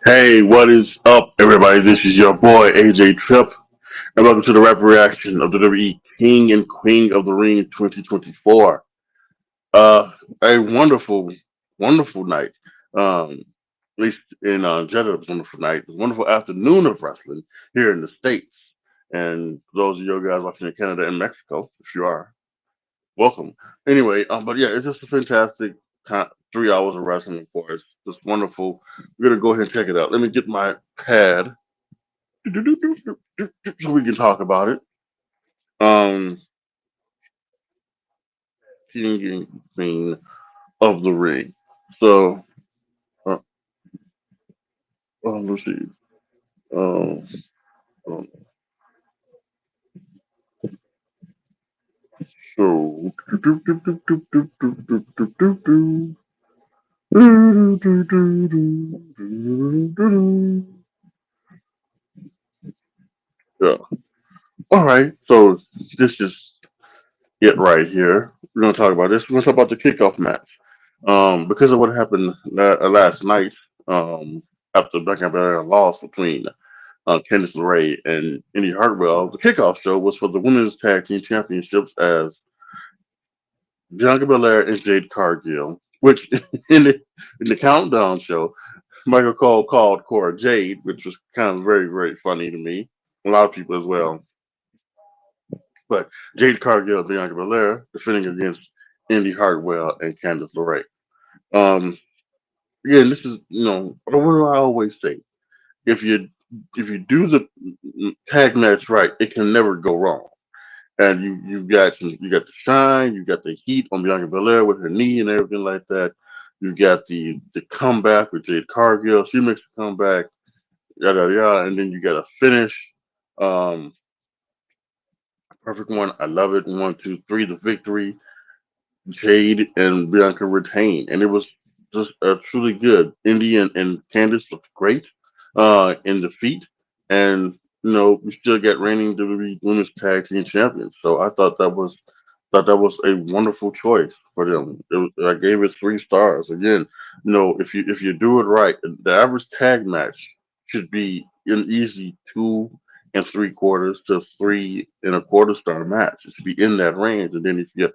Hey, what is up, everybody? This is your boy AJTRIP, and welcome to the rap reaction of the WWE King and Queen of the Ring 2024. Uh, a wonderful night. At least in Jeddah, it was a wonderful night. It was a wonderful afternoon of wrestling here in the States. And for those of you guys watching in Canada and Mexico, if you are, welcome. Anyway, but yeah, it's just a fantastic 3 hours of wrestling for us. Just wonderful. We're gonna go ahead and check it out. Let me get my pad so we can talk about it. Um, King and Queen of the Ring. So, uh, let's see. Um, um, so, yeah. All right. So this is it right here. We're gonna talk about this. We're gonna talk about the kickoff match. Because of what happened last night. After Black and Bear lost between Candice LeRae and Indy Hartwell, the kickoff show was for the Women's Tag Team Championships as Bianca Belair and Jade Cargill, which in the countdown show, Michael Cole called Cora Jade, which was kind of very funny to me. A lot of people as well. But Jade Cargill and Bianca Belair defending against Indy Hartwell and Candice LeRae. Um, Again, this is what do I always say? If you do the tag match right, it can never go wrong. And you got the shine, you got the heat on Bianca Belair with her knee and everything like that. You got the comeback with Jade Cargill. She makes a comeback, yada yada, and then you got a finish. Um, Perfect one. I love it. 1, 2, 3, the victory. Jade and Bianca retain, and it was just truly good. Indy and Candice looked great in defeat, and we still got reigning WWE Women's Tag Team Champions. So I thought that was a wonderful choice for them. I gave it 3 stars. Again, if you do it right, the average tag match should be an easy 2 3/4 to 3 1/4 star match. It should be in that range, and then if you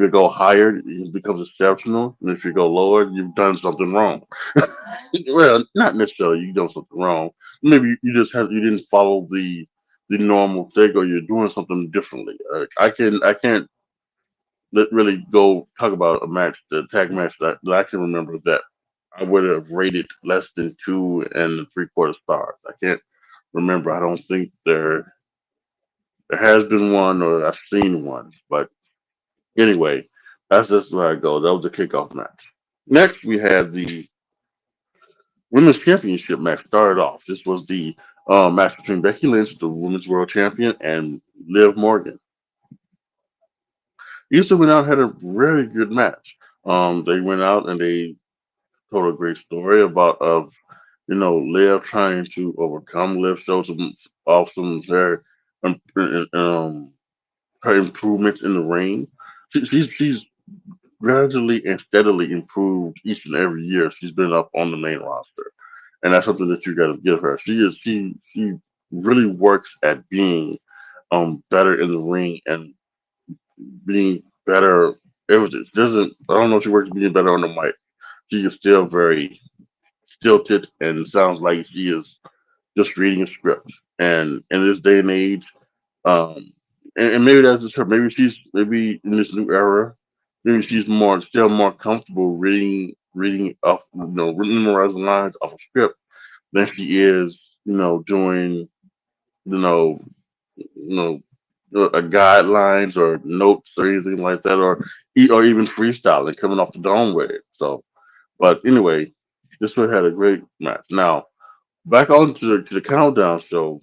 go higher, it becomes exceptional, and if you go lower, you've done something wrong. Well, not necessarily you done something wrong. Maybe you didn't follow the normal thing, or you're doing something differently. I can't really go talk about the tag match that I can remember that I would have rated less than 2 3/4 stars. I can't remember. I don't think there has been one, or I've seen one, but anyway, that's just where I go. That was the kickoff match. Next, we had the women's championship match. Started off. This was the match between Becky Lynch, the women's world champion, and Liv Morgan. Easter went out and had a very good match. They went out and they told a great story Liv trying to overcome. Liv showed some very um, um, her improvements in the ring. She's gradually and steadily improved each and every year she's been up on the main roster, and that's something that you got to give her. She really works at being better in the ring and being better. Everything. She doesn't. I don't know if she works being better on the mic. She is still very stilted and sounds like she is just reading a script. And in this day and age, um, and maybe that's just her. Maybe in this new era, maybe she's still more comfortable reading off, memorizing lines off a script than she is, doing, you know, you know, guidelines or notes or anything like that, or even freestyling, coming off the dome with it. So, but anyway, this one had a great match. Now, back on to the countdown show,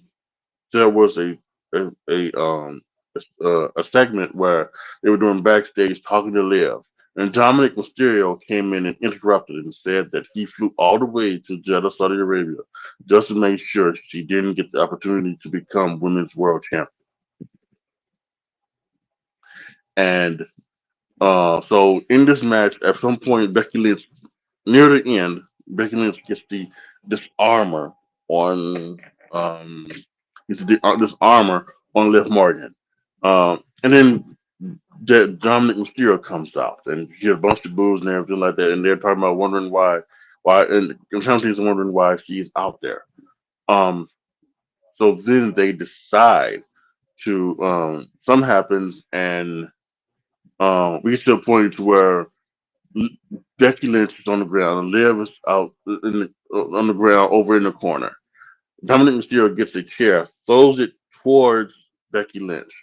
there was a segment where they were doing backstage talking to Liv, and Dominic Mysterio came in and interrupted and said that he flew all the way to Jeddah, Saudi Arabia, just to make sure she didn't get the opportunity to become women's world champion. And so in this match, at some point, near the end, Becky Lynch gets the this armor on um this armor on Liv Morgan. And then that Dominic Mysterio comes out and you hear a bunch of boos and everything like that, and they're talking about wondering why, and companies are wondering why she's out there. Um, so then they decide to something happens, and we get to a point to where Becky Lynch is on the ground and Liv is out on the ground over in the corner. Dominic Mysterio gets a chair, throws it towards Becky Lynch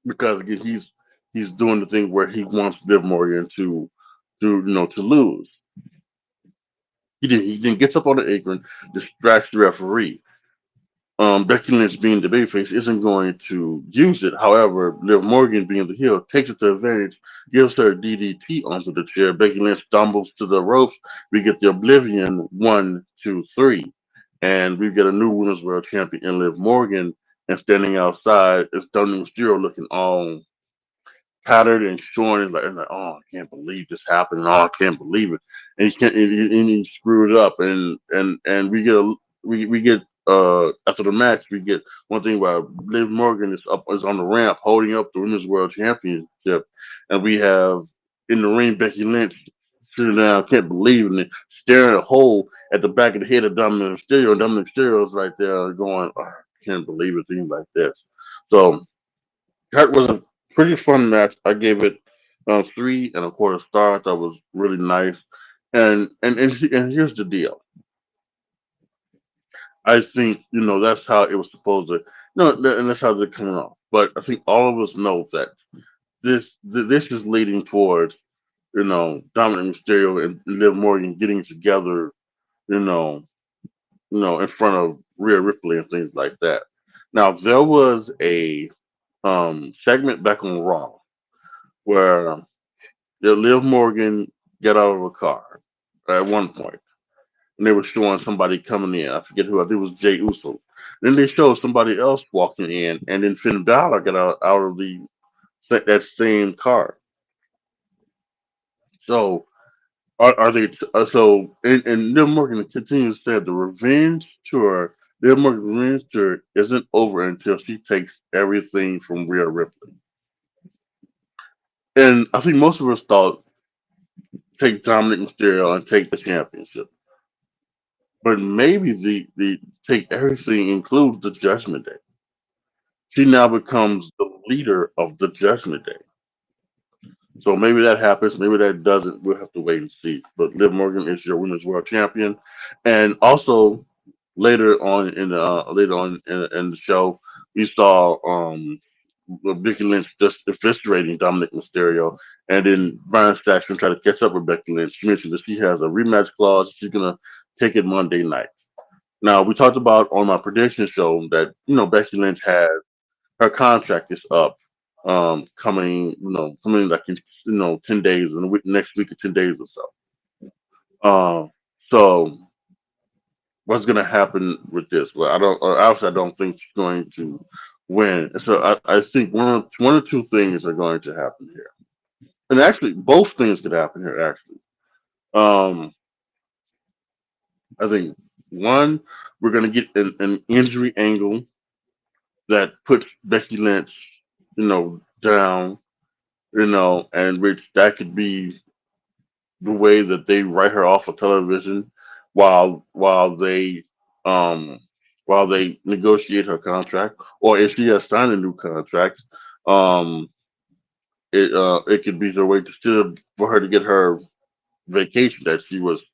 because again he's doing the thing where he wants Liv Morgan to lose. He then gets up on the apron, distracts the referee. Becky Lynch being the babyface isn't going to use it. However, Liv Morgan being the heel takes it to advantage, gives her a DDT onto the chair. Becky Lynch stumbles to the ropes. We get the Oblivion 1, 2, 3, and we get a new Women's World Champion in Liv Morgan. And standing outside is Dominic Mysterio looking all tattered and shorn. It's like, oh, I can't believe this happened. Oh, I can't believe it. And he can't, and he screwed up. And we get after the match, we get one thing where Liv Morgan is on the ramp holding up the Women's World Championship, and we have in the ring Becky Lynch sitting down, can't believe it, staring a hole at the back of the head of Dominic Mysterio. And Dominic Mysterio is right there going, oh, I can't believe it, things like this. So that was a pretty fun match. I gave it 3 1/4 stars. That was really nice. And here's the deal. I think that's how it was supposed to. No, and that's how they're coming off. But I think all of us know that this is leading towards Dominic Mysterio and Liv Morgan getting together. You know, in front of Rhea Ripley and things like that. Now there was a segment back on Raw where Liv Morgan got out of a car at one point, and they were showing somebody coming in. I forget who. I think it was Jay Uso. Then they showed somebody else walking in, and then Finn Balor got out of that same car. So are they? And Liv Morgan continues to say the revenge tour. Liv Morgan's revenge tour isn't over until she takes everything from Rhea Ripley. And I think most of us thought take Dominic Mysterio and take the championship. But maybe the take everything includes the Judgment Day. She now becomes the leader of the Judgment Day. So maybe that happens, maybe that doesn't. We'll have to wait and see. But Liv Morgan is your Women's World Champion, and also later on in the show, we saw Becky Lynch just eviscerating Dominic Mysterio, and then Brian Saxton try to catch up with Becky Lynch. She mentioned that she has a rematch clause. She's gonna take it Monday night. Now we talked about on my prediction show that Becky Lynch has her contract is up, coming like in 10 days, and next week or 10 days or so. So what's going to happen with this? Well, obviously I don't think she's going to win. So I think one or two things are going to happen here, and actually both things could happen here. Actually, um, I think one, we're going to get an injury angle that puts Becky Lynch, down, and which that could be the way that they write her off of television while um they negotiate her contract, or if she has signed a new contract, um it could be the way to still for her to get her vacation that she was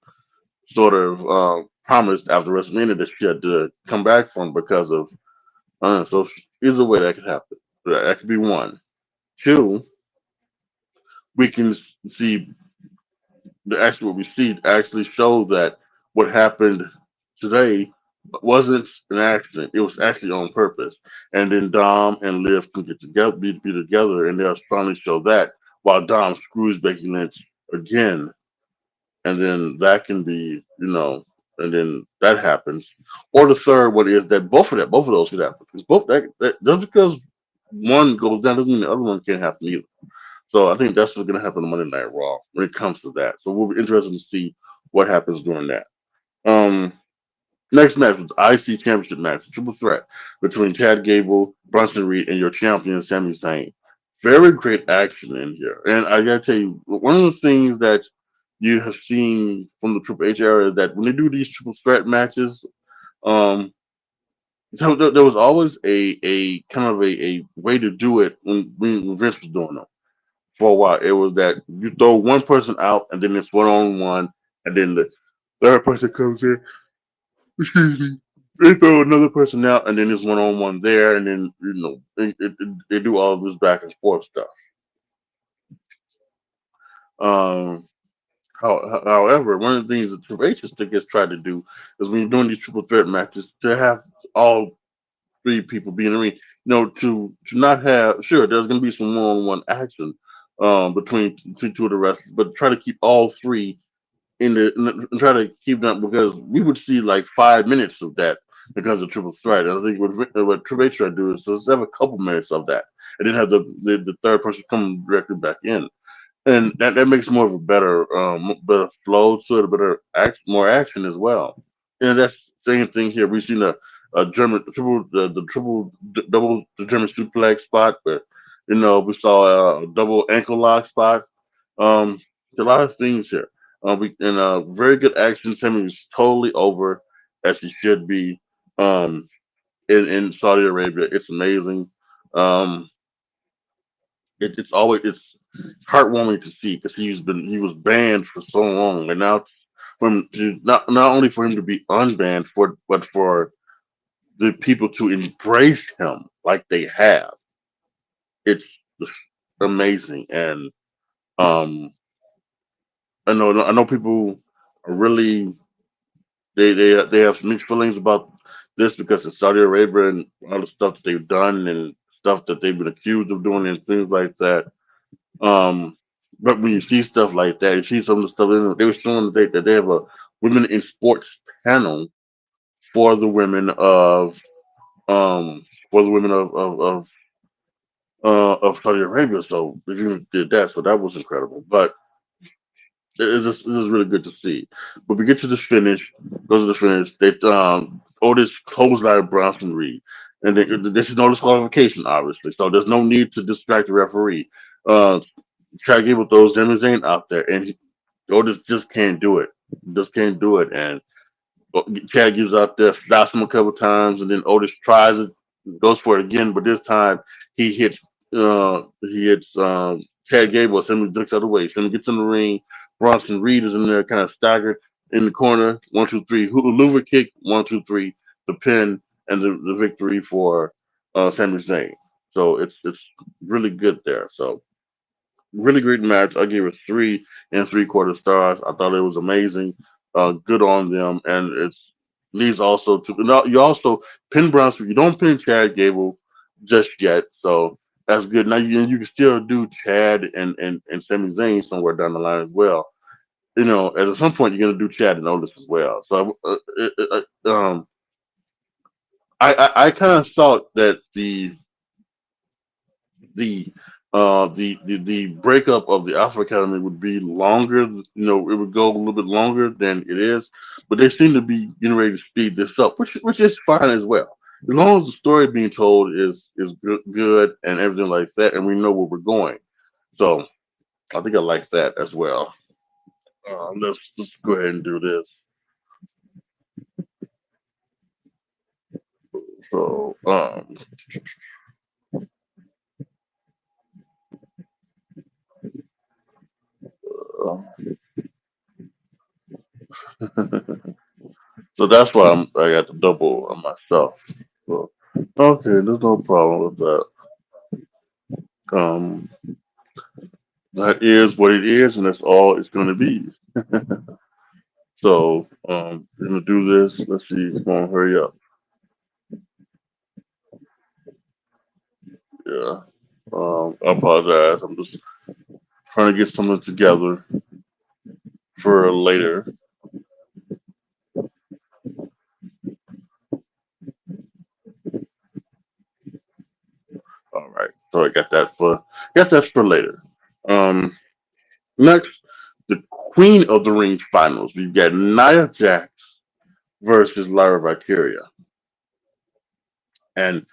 sort of promised after WrestleMania that she had to come back from because of so either way that could happen. That could be one. Two, we can see what we see actually show that what happened today wasn't an accident. It was actually on purpose. And then Dom and Liv can get together, be together, and they'll finally show that while Dom screws Becky Lynch again. And then that can be, and then that happens. Or the third one is that both of those could happen. Because just because one goes down doesn't mean the other one can't happen either. So I think that's what's going to happen on Monday Night Raw when it comes to that. So we'll be interested to see what happens during that. Um, Next match was the IC Championship match, triple threat between Chad Gable, Bronson Reed, and your champion Sami Zayn. Very great action in here, and I gotta tell you, one of the things that you have seen from the Triple H era is that when they do these triple threat matches, um, so there was always a kind of a way to do it when Vince was doing them. For a while, it was that you throw one person out, and then it's one on one, and then the third person comes in. Excuse me. They throw another person out, and then there's one on one there, and then they do all this back and forth stuff. Um, However, one of the things that Triple H has tried to do is when you're doing these triple threat matches to have all three people be in the ring. To not have sure there's going to be some one-on-one action between two of the wrestlers, but try to keep all three and try to keep them because we would see like 5 minutes of that because of triple threat. And I think what Triple H tried to do is let's have a couple minutes of that, and then have the third person come directly back in, and that makes more of a better flow to it, a better more action as well. And that's the same thing here. We've seen a German triple the triple double the German suplex spot, but we saw a double ankle lock spot. Um, a lot of things here. Very good action. Sammy is totally over as he should be. Um, in Saudi Arabia, it's amazing. Um, it's heartwarming to see because he was banned for so long, and now not only for him to be unbanned but for the people to embrace him like they have. It's just amazing, and um, I know people are really they have mixed feelings about this because of Saudi Arabia and all the stuff that they've done and stuff that they've been accused of doing and things like that. Um, but when you see stuff like that, you see some of the stuff they were showing that they have a women in sports panel for the women of um for the women of Saudi Arabia. So they even did that, so that was incredible. But it is really good to see. But we get to the finish, goes to the finish. They Otis clothesline Bronson Reed, and this is no disqualification, obviously. So there's no need to distract the referee. Uh, Chad Gable throws Sami Zayn out there, and Otis just can't do it. Just can't do it, and Chad gives out there, slaps him a couple times, and then Otis tries it, goes for it again, but this time he hits Chad Gable. Sammy ducks out of the way. Sammy gets in the ring. Bronson Reed is in there, kind of staggered in the corner. 1, 2, 3, Hoover kick. 1, 2, 3, the pin and the victory for Sami Zayn. So it's really good there. So really great match. I gave it 3 3/4 stars. I thought it was amazing. Good on them, and it's leads also to no. You also pin Brunson. You don't pin Chad Gable just yet, so that's good. Now you can still do Chad and Sami Zayn somewhere down the line as well. At some point you're gonna do Chad and Otis as well. So I kind of thought that the the breakup of the Alpha Academy would be longer. It would go a little bit longer than it is, but they seem to be getting ready to speed this up, which is fine as well. As long as the story being told is good and everything like that, and we know where we're going. So I think I like that as well. Let's go ahead and do this. So so that's why I got the double on myself. So, okay, there's no problem with that. Um, that is what it is, and that's all it's going to be. So, we're gonna do this. Let's see. Come on, hurry up. Yeah. I apologize. I'm just trying to get something together for later. All right. So I got that for later. Um, Next, the Queen of the Ring finals. We've got Nia Jax. versus Lyra Valkyria, and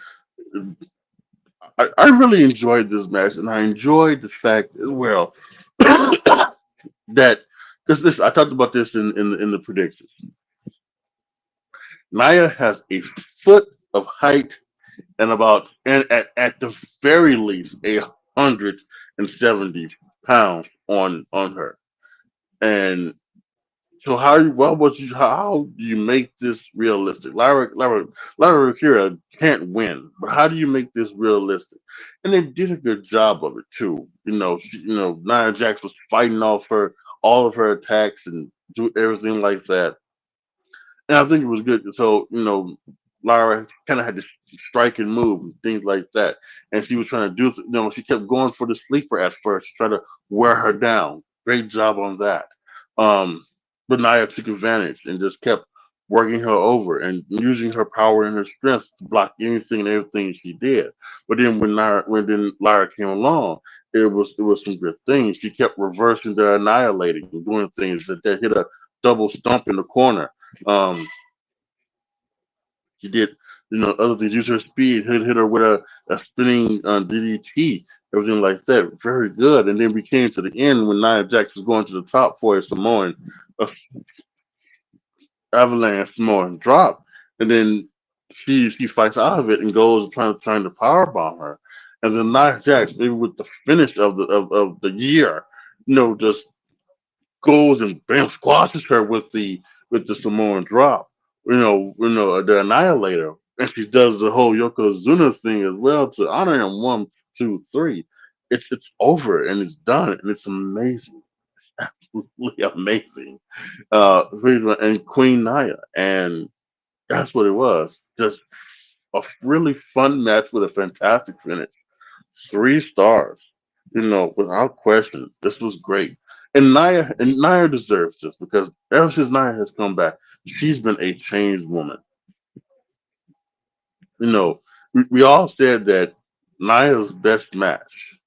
I really enjoyed this match, and I enjoyed the fact as well that because this I talked about this in the predictions. Nia has a foot of height and at the very least 170 pounds on her. And so how do you make this realistic? Lara Akira can't win, but how do you make this realistic? And they did a good job of it too. Nia Jax was fighting off her all of her attacks and do everything like that. And I think it was good. So, Lara kind of had to strike and move and things like that. And she was trying to she kept going for the sleeper at first, try to wear her down. Great job on that. Um, but Nia took advantage and just kept working her over and using her power and her strength to block anything and everything she did. But then when Lara came along, it was some good things. She kept reversing the annihilating and doing things that hit a double stump in the corner. Um, she did, other things. Use her speed, hit her with a spinning DDT, everything like that. Very good. And then we came to the end when Nia Jax was going to the top for a Samoan, a avalanche Samoan drop, and then she fights out of it and goes trying to power bomb her, and then Nia Jax maybe with the finish of the year, just goes and bam squashes her with the Samoan drop. The Annihilator, and she does the whole Yokozuna thing as well to honor him. 1, 2, 3. It's over and it's done and it's amazing. It's absolutely amazing. And Queen Naya, and that's what it was. Just a really fun match with a fantastic finish. 3 stars, without question. This was great. And Nia deserves this because ever since Nia has come back, she's been a changed woman. You know, we all said that Nia's best match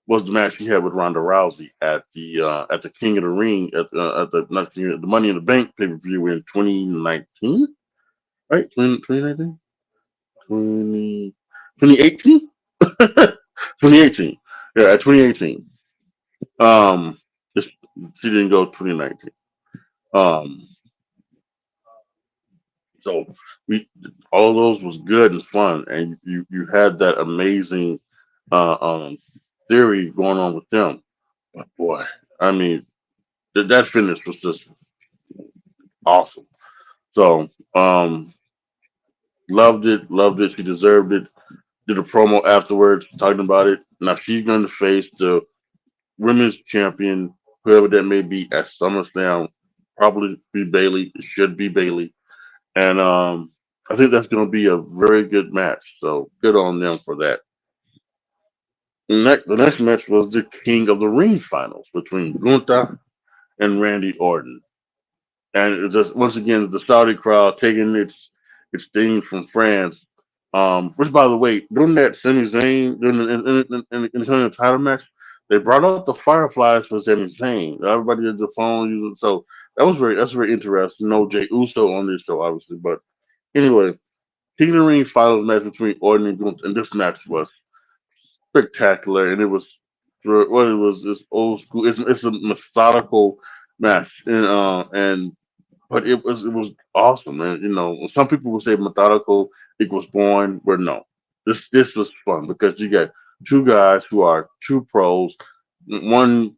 was the match she had with Ronda Rousey at the King of the Ring at the not King, the Money in the Bank pay per view in 2019, right? 2019, 2018, 2018. Yeah, at 2018. Um, just, she didn't go 2019. Um, so we all those was good and fun, and you had that amazing uh, um theory going on with them. But boy, I mean that finish was just awesome. So loved it. She deserved it. Did a promo afterwards talking about it. Now she's going to face the women's champion, whoever that may be at SummerSlam. Probably be Bailey. It should be Bailey. And I think that's going to be a very good match. So good on them for that. The next match was the King of the Ring finals between Gunther and Randy Orton. And it just once again the Saudi crowd taking its theme from France. Which by the way, during that Sami Zayn during the title match, they brought out the Fireflies for Sami Zayn. Everybody did the phone using so that's very interesting. No Jay Uso on this show, obviously, but anyway, King of the Ring finals match between Orton and Gunther, and this match was spectacular, and it was what it was this old school. It's a methodical match, and but it was awesome, man. Some people would say methodical equals boring, but no, this was fun because you got two guys who are two pros. One,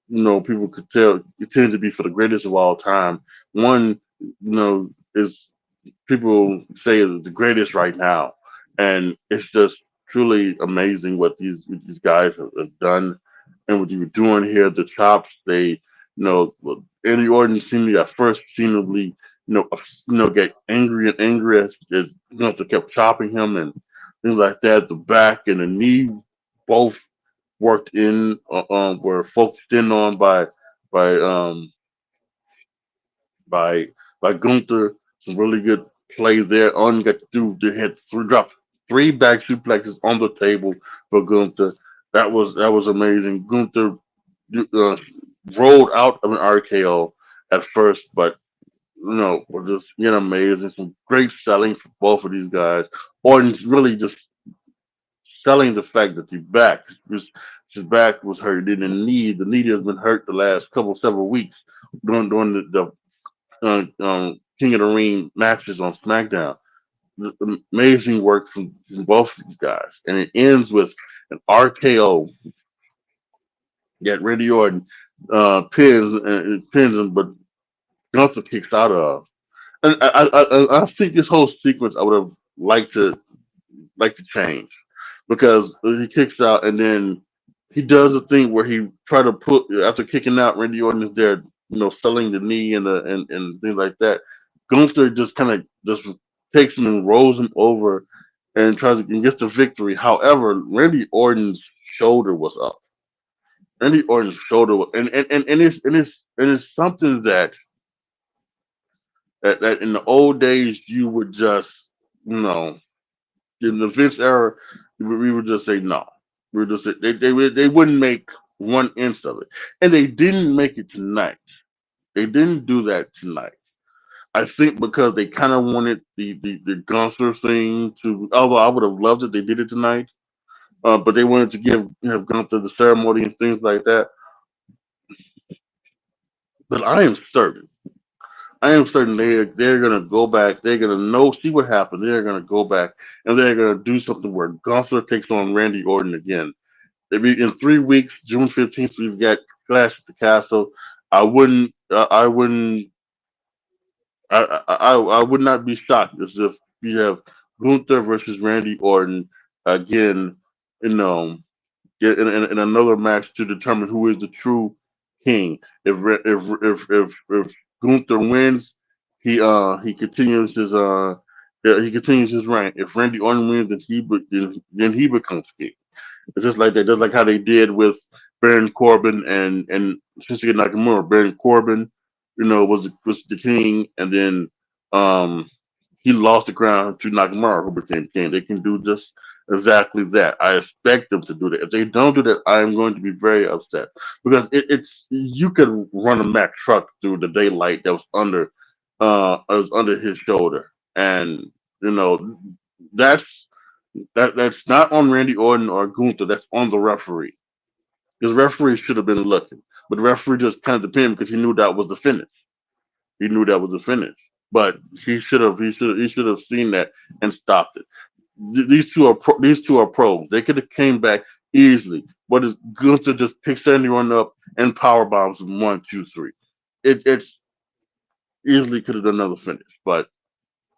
people could tell it tends to be for the greatest of all time. One, is people say is the greatest right now, and it's just truly amazing what these guys have done and what you were doing here. The chops, well, Andy Orton seemingly at first seemingly, get angry and angry as they kept chopping him and things like that. The back and the knee both were focused in on by um by by Gunther. Some really good play there. On got to do they had dropped 3 back suplexes on the table for Gunther. That was amazing. Gunther uh, rolled out of an RKO at first, but were just amazing. Some great selling for both of these guys. Orton's really just selling the fact that he's back. His back was hurt. He didn't knee. The knee has been hurt the last several weeks during the King of the Ring matches on SmackDown. Amazing work from both of these guys, and it ends with an RKO that Randy Orton pins him, but also kicks out of. And I think this whole sequence I would have liked to change because he kicks out and then he does a thing where he try to put after kicking out Randy Orton is there, selling the knee and things like that. Gunther just kind of just takes him and rolls him over and tries to and gets the victory. However, Randy Orton's shoulder was up. Randy Orton's shoulder was, and it's something that in the old days you would just in the Vince era, we would just say no. We would just say they wouldn't make 1 inch of it, and they didn't make it tonight. They didn't do that tonight. I think because they kind of wanted the Gunther thing to. Although I would have loved it, they did it tonight. But they wanted to give Gunther the ceremony and things like that. But I am certain they're gonna go back. They're gonna see what happened. They're gonna go back and they're gonna do something where Gunther takes on Randy Orton again. Maybe in 3 weeks, June 15th, we've got Clash at the Castle. I wouldn't. I wouldn't. I would not be shocked as if we have Gunther versus Randy Orton again. You know, in another match to determine who is the true king. If Gunther wins, he continues his he continues his reign. If Randy Orton wins, then he becomes king. It's just like that. Just like how they did with Baron Corbin and Shinsuke Nakamura. Baron Corbin, was the king, and then he lost the crown to Nakamura, who became king. They can do just exactly that. I expect them to do that. If they don't do that, I am going to be very upset because it's you could run a Mack truck through the daylight that was under his shoulder, and you know that's that's not on Randy Orton or Gunther. That's on the referee. Because referee should have been looking, but the referee just kind of depended because he knew that was the finish. He knew that was the finish, but he should have seen that and stopped it. These two are pros. They could have came back easily. But is Gunther just picks anyone up and power bombs them 1, 2, 3. It's easily could have done another finish, but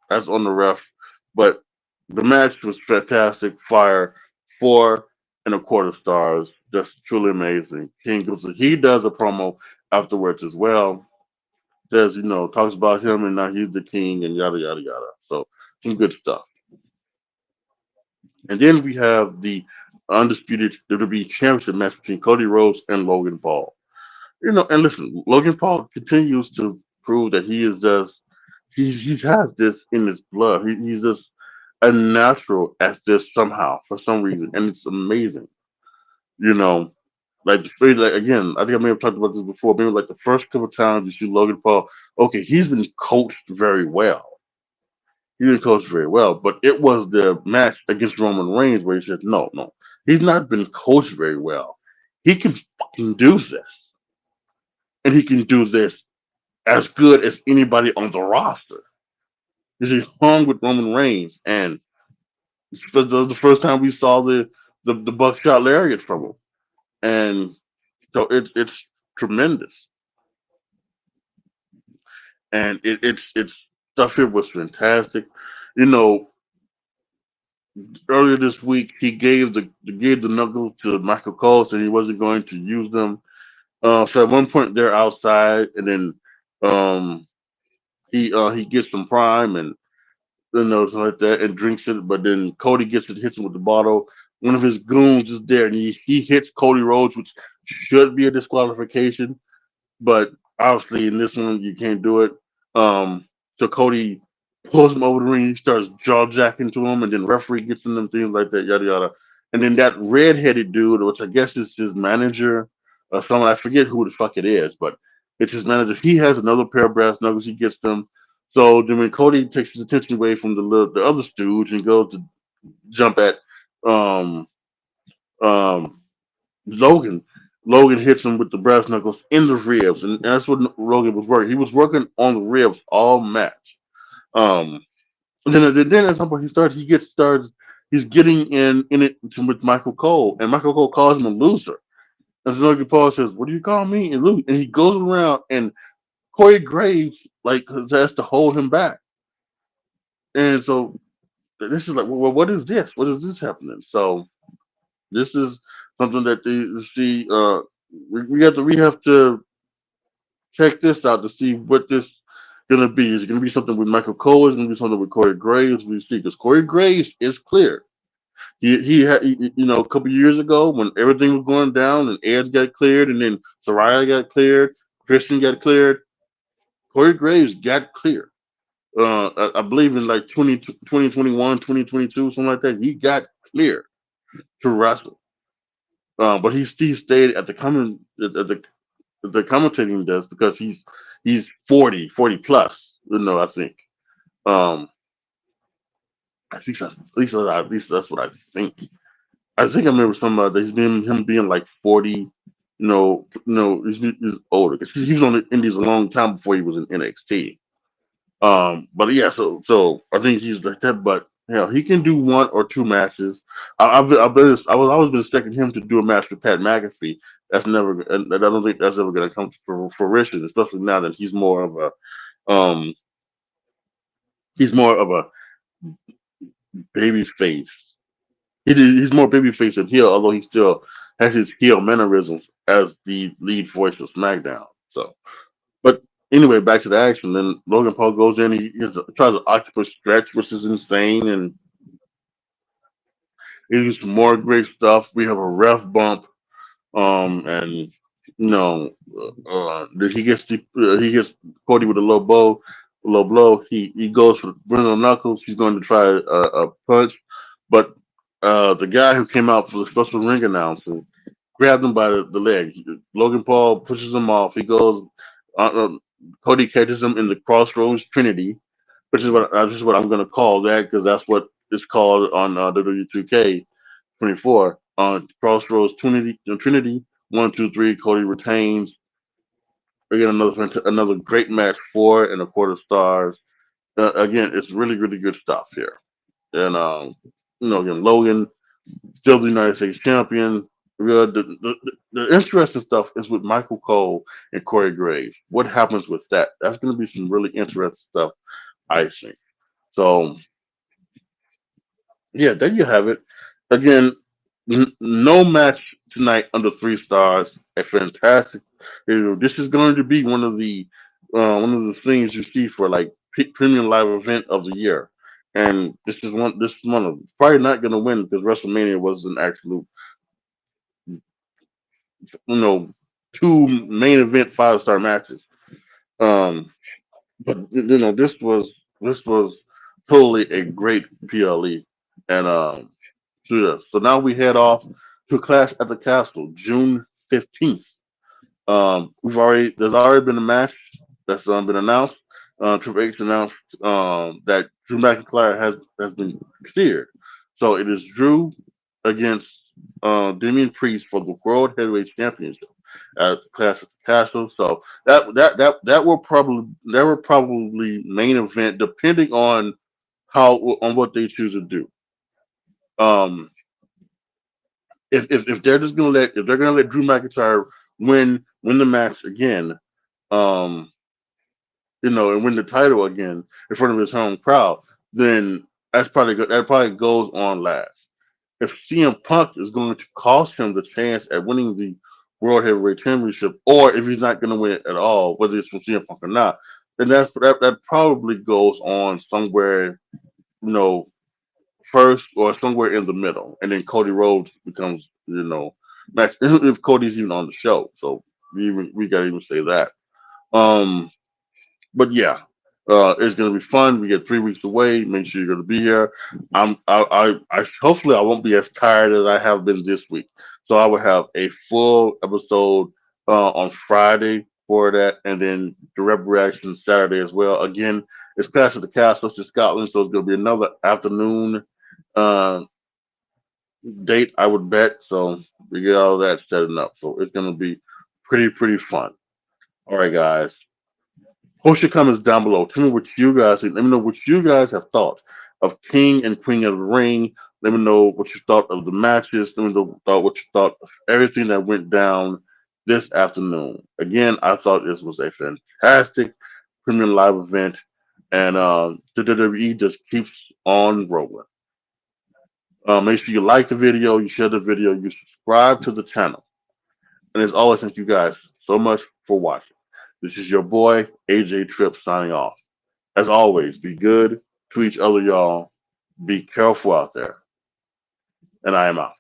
that's on the ref. But the match was fantastic. Fire 4.25 stars. Just truly amazing. King goes. He does a promo afterwards as well. Says talks about him and now he's the king and yada yada yada. So some good stuff. And then we have the undisputed WWE Championship match between Cody Rhodes and Logan Paul. And listen, Logan Paul continues to prove that he is just he has this in his blood. He's just a natural at this somehow for some reason, and it's amazing. You know, like again, I think I may have talked about this before. Maybe like the first couple times you see Logan Paul, okay, he's been coached very well. He didn't coach very well, but it was the match against Roman Reigns where he said, no, no, he's not been coached very well. He can fucking do this, and he can do this as good as anybody on the roster. He hung with Roman Reigns, and it's the first time we saw the buckshot lariat from him, and so it's tremendous, and it's stuff here was fantastic. You know, earlier this week he gave the knuckles to Michael Cole, and he wasn't going to use them. So at one point they're outside, and then um, he gets some prime and something like that, and drinks it. But then Cody gets it, hits him with the bottle. One of his goons is there, and he hits Cody Rhodes, which should be a disqualification. But obviously in this one you can't do it. So Cody pulls him over the ring, he starts jaw jacking to him, and then referee gets in them things like that, yada yada. And then that red headed dude, which I guess is his manager or someone, I forget who the fuck it is, but It's his manager. He has another pair of brass knuckles. He gets them. So then when Cody takes his attention away from the other stooge and goes to jump at um um Logan, Logan hits him with the brass knuckles in the ribs, and that's what Logan was working. He was working on the ribs all match. Um, then at some point he starts. He's getting in it with Michael Cole, and Michael Cole calls him a loser. And so Logan Paul says, "What do you call me?" And Luke, and he goes around, and Corey Graves like has to hold him back. And so this is like, well, what is this? What is this happening? So this is something that they see. We have to check this out to see what this gonna be. Is it gonna be something with Michael Cole? Is it gonna be something with Corey Graves? We see because Corey Graves is clear. He had a couple years ago when everything was going down and Edge got cleared and then Soraya got cleared, Christian got cleared. Corey Graves got cleared. I believe in like 2021, 2022, something like that. He got cleared to wrestle. But he stayed at the commentating desk because he's 40 plus. I think. Um, at least that's what I think. I think I remember somebody that he's been him being like 40. He's older because he was on the Indies a long time before he was in NXT. But yeah, so I think he's like that. But hell, he can do one or two matches. I was always been expecting him to do a match with Pat McAfee. That's never. I don't think that's ever going to come to fruition, especially now that um he's more of a baby face. He's more baby face than heel, although he still has his heel mannerisms as the lead voice of SmackDown. So, but anyway, back to the action. Then Logan Paul goes in. Tries an octopus stretch, which is insane, and he does some more great stuff. We have a ref bump, and then he gets Cody with a low blow. He goes for Bruno Knuckles. He's going to try a punch, but the guy who came out for the special ring announcement grabbed him by the leg. Logan Paul pushes him off. He goes. Uh, uh, Cody catches him in the Crossroads Trinity, which is what I'm going to call that because that's what it's called on WWE 2K24 on Crossroads Trinity 1, 2, 3. Cody retains. Again, another great match, 4.25 stars. Again, it's really really good stuff here, and again Logan still the United States champion. The interesting stuff is with Michael Cole and Corey Graves. What happens with that? That's going to be some really interesting stuff, I think. So yeah, there you have it. Again, no match tonight under 3 stars. A fantastic. This is going to be one of the things you see for like premium live event of the year, and this is one. This is one of probably not going to win because WrestleMania was an absolute you know two main event 5 star matches. Um, but this was totally a great PLE, and so now we head off to Clash at the Castle, June 15th. There's already been a match that's been announced. Triple H announced that Drew McIntyre has been cleared, so it is Drew against Damian Priest for the World Heavyweight Championship at Clash at the Castle. So that will probably main event depending on what they choose to do. Um, if they're just gonna let if they're gonna let Drew McIntyre win the match again, um, and win the title again in front of his home crowd, then that's probably good. That probably goes on last. If CM Punk is going to cost him the chance at winning the World Heavyweight Championship, or if he's not going to win it at all, whether it's from CM Punk or not, then that probably goes on somewhere, you know, first or somewhere in the middle, and then Cody Rhodes becomes, max if Cody's even on the show. So we gotta even say that. Um, but yeah, it's gonna be fun. We get 3 weeks away. Make sure you're gonna be here. I hopefully I won't be as tired as I have been this week. So I will have a full episode on Friday for that, and then the Rebel Reaction Saturday as well. Again, it's Clash of the Castles to Scotland, so it's going to be another afternoon uh, date, I would bet. So we get all that setting up. So it's going to be pretty fun. All right, guys. Post your comments down below. Tell me what you guys think. Let me know what you guys have thought of King and Queen of the Ring. Let me know what you thought of the matches. Let me know what you thought of everything that went down this afternoon. Again, I thought this was a fantastic premium live event, and the WWE just keeps on rolling. Make sure you like the video, you share the video, you subscribe to the channel. And as always, thank you guys so much for watching. This is your boy, AJTRIP, signing off. As always, be good to each other, y'all. Be careful out there. And I am out.